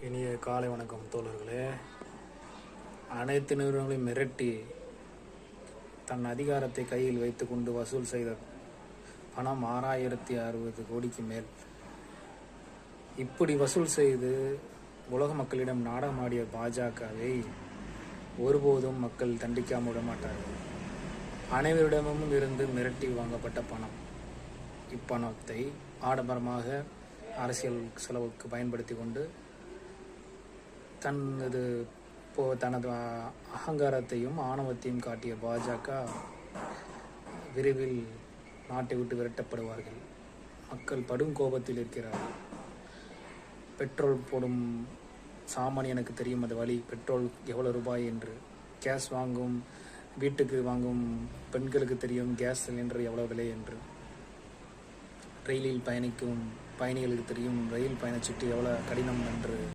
இனிய காலை வணக்கம் தோழர்களே. அனைத்து நிறுவனங்களையும் மிரட்டி தன் அதிகாரத்தை கையில் வைத்துக்கொண்டு வசூல் செய்த பணம் 6060 கோடிக்கு மேல். இப்படி வசூல் செய்து உலக மக்களிடம் நாடகமாடிய பாஜகவை ஒருபோதும் மக்கள் தண்டிக்காமல் விட மாட்டார்கள். அனைவரிடமும் இருந்து மிரட்டி வாங்கப்பட்ட பணம். இப்பணத்தை ஆடம்பரமாக அரசியல் செலவுக்கு பயன்படுத்தி கொண்டு தனது அகங்காரத்தையும் ஆணவத்தையும் காட்டிய பாஜக விரைவில் நாட்டை விட்டு விரட்டப்படுவார்கள். மக்கள் படும் கோபத்தில் இருக்கிறார்கள். பெட்ரோல் போடும் சாமானியனுக்கு தெரியும் அது வழி. பெட்ரோல் எவ்வளோ ரூபாய் என்று. கேஸ் வாங்கும் வீட்டுக்கு வாங்கும் பெண்களுக்கு தெரியும் கேஸ் சிலிண்டர் எவ்வளோ விலை என்று. ரயிலில் பயணிக்கும் பயணிகளுக்கு தெரியும் ரயில் பயணச்சீட்டு எவ்வளோ கடினம் என்று.